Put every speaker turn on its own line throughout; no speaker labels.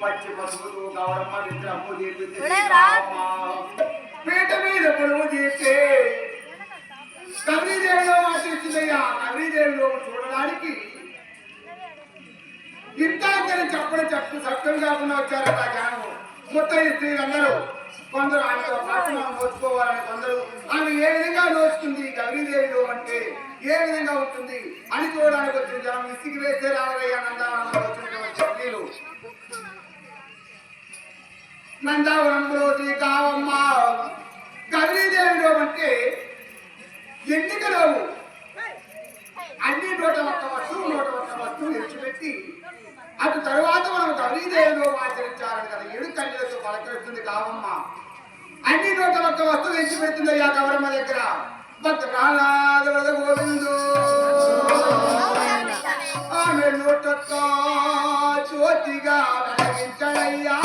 పచ్చి పసుపులు గౌరమ్మ విగ్రహము పీట మీద పొడవు తీస్తే కవిదేవిలో ఆశిస్తుందయ్యా. కవిదేవిలో చూడడానికి ఇంతాంతరం చెప్పు సత్యం కాకుండా వచ్చారట జనం. మొత్తం స్త్రీలందరూ కొందరు ఆమెతో పట్టణం నోచుకోవాలని, కొందరు ఆమె ఏ విధంగా నోచుతుంది గౌరీదేవిలో అంటే ఏ విధంగా ఉంటుంది అని చూడడానికి వచ్చిన జనం. ఇసికి వేస్తే రావరయ్య నందావనంలో వచ్చినటువంటి స్త్రీలు. నందావనంలో కావమ్మ గౌరీదేవిలో అంటే ఎన్నికలు అన్ని 101 వస్తువులు తెచ్చిపెట్టి అటు తరువాత మనం గౌరీదేవిలో ఆచరించాలని కదా 7 కన్యలతో పలకరిస్తుంది కావమ్మ. అన్ని 101 వస్తువులు తెచ్చి పెడుతుంది ఆ గౌరమ్మ దగ్గర. భద్రానాథ గోవిందు ఆమె 101 జ్యోతిగా వెలిగించడయ్యా.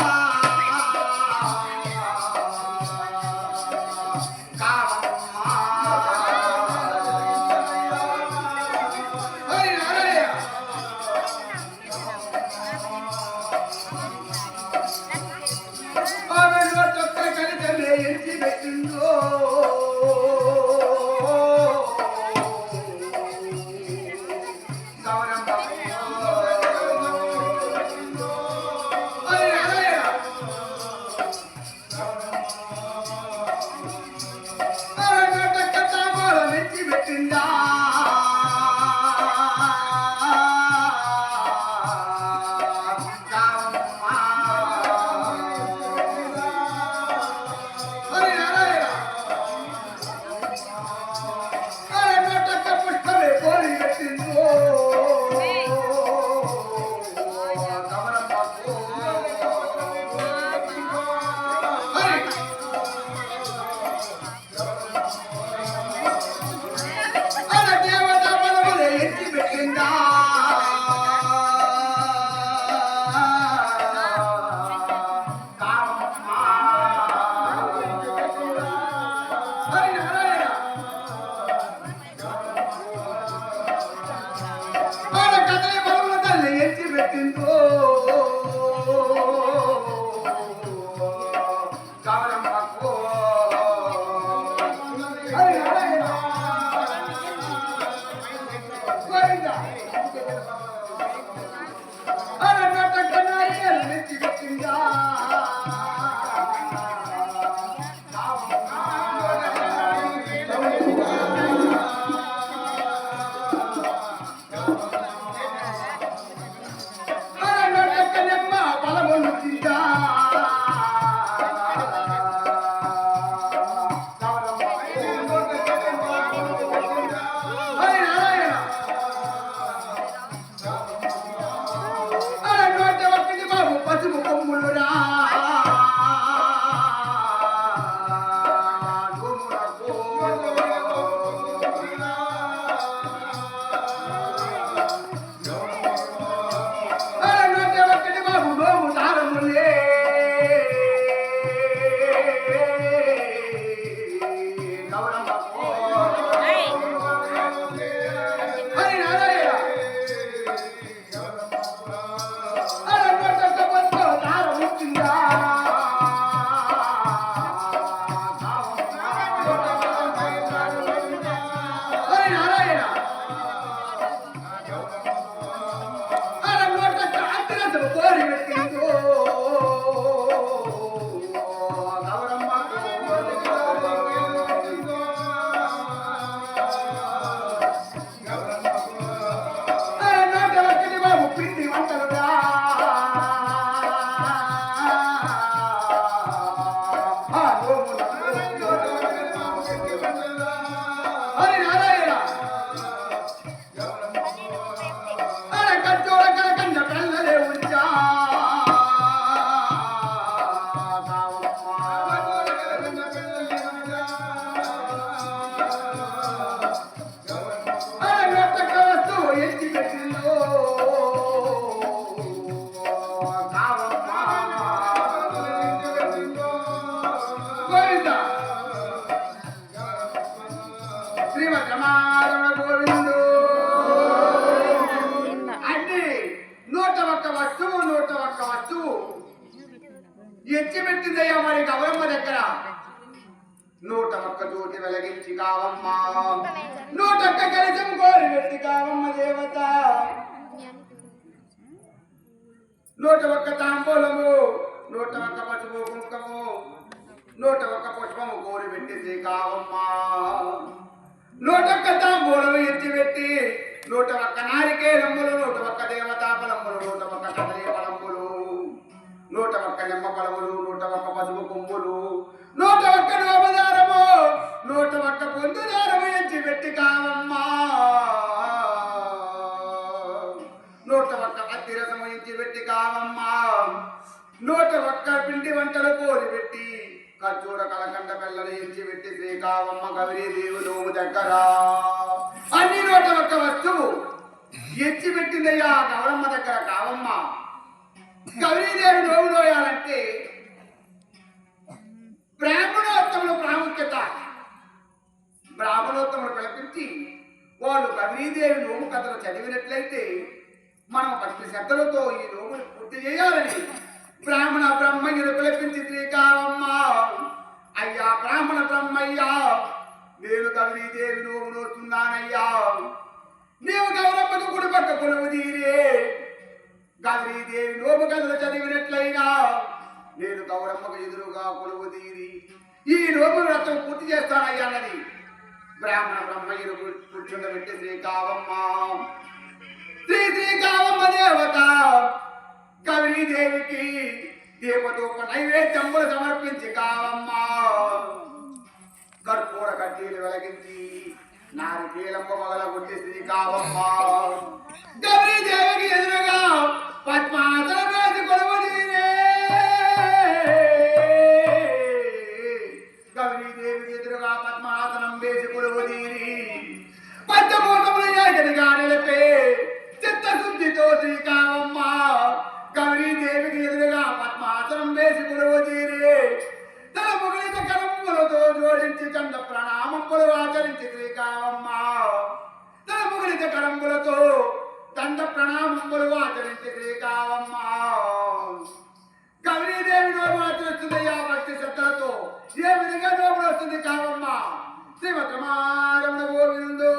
ఎత్తి పెట్టిందయ్యా మరి గౌరమ్మ దగ్గర. 101 జ్యోతి వెలిగించి కావమ్మ, 101 కలశం కోరి పెట్టి కావమ్మ దేవత, 101 తాంబూలము, 101 పసుపు కుంకుము, 101 పుష్పము కోరి పెట్టి శ్రీ కావమ్మ. 101 తాంబూలము ఎత్తి పెట్టి 101 నారికేలమ్ములు, 101 దేవతా ఫలములు, 101 కదలీ ఫలములు, 101 నిమ్మ ఫలములు, 101 పసుపు కొమ్ములు, 101 నోమదారము, 101 పొందుదారము ఎత్తి పెట్టి కావమ్మ. 101 అత్తిరసము ఎత్తి పెట్టి కావమ్మ. 101 పిండి వంటలు కోరి పెట్టి ఖర్జూర కలకండ బెల్లను ఎత్తి పెట్టి శ్రీ కావమ్మ గౌరీదేవి నోము దగ్గర. అన్ని 101 వస్తువు ఎత్తి పెట్టిందయ్యా గౌరమ్మ దగ్గర కావమ్మ. గౌరీదేవి నోము నోయాలంటే బ్రాహ్మణోత్తముల ప్రాముఖ్యత. బ్రాహ్మణోత్తములు పిలిపించి వాళ్ళు గౌరీదేవి నోము కథలు చదివినట్లయితే మనం భక్తి శ్రద్ధలతో ఈ నోముని పూర్తి చేయాలని బ్రాహ్మణ బ్రహ్మయ్యను పిలిపించి శ్రీ కావమ్మ. అయ్యా బ్రాహ్మణ బ్రహ్మయ్యా, నేను గౌరీదేవి నోము నోస్తున్నానయ్యా. నీవు గౌరమ్మకు గుడి పక్క కొలువు తీరే గౌరీదేవి నోము కథలు చదివినట్లయినా నేను గౌరమ్మకు ఎదురుగా కొలువు తీరి ఈ నోము వ్రతం పూర్తి చేస్తానయ్యా అన్నది బ్రాహ్మణ బ్రహ్మయ్యను కూర్చుండబెట్టి శ్రీ కావమ్మ. శ్రీ కావమ్మ దేవత గౌరీదేవికి దేవతోప నైవేద్యములు సమర్పించి కావమ్మ. కర్పూర కడ్డీలు వెలిగించి నారికేలమ్మ మొదలగొట్టి శ్రీ కావమ్మ గౌరీదేవికి ఎదురుగా పద్మాసనం వేసి కొలువు తీరే. గౌరీదేవికి ఎదురుగా పద్మాసనం వేసి కొలువు తీరి పంచభూతములు ఏకటిగా నిలిపే చిత్తశుద్ధితో శ్రీ కావమ్మ గౌరీదేవికి ఎదురుగా పద్మాసనం వేసి కొలువు తీరి తన ముగిలిత కరములతో జోడించి చండ ప్రణామములు ఆచరించి శ్రీ కావమ్మ. తన ముగిలిత కరములతో దండ ప్రణామములు ఆచరించి శ్రీ కావమ్మ. గౌరీదేవి నోము ఆచరిస్తుందయ్యా భక్తి శ్రద్ధలతో. ఏ విధంగా నోములు వస్తుంది కావమ్మ? శ్రీమద్రమారమణ గోవిందో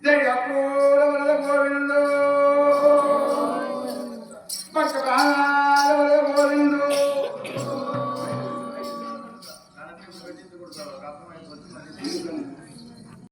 జయ పూరమణ గోవిందో భక్త ప్రాణారమణ గోవిందో.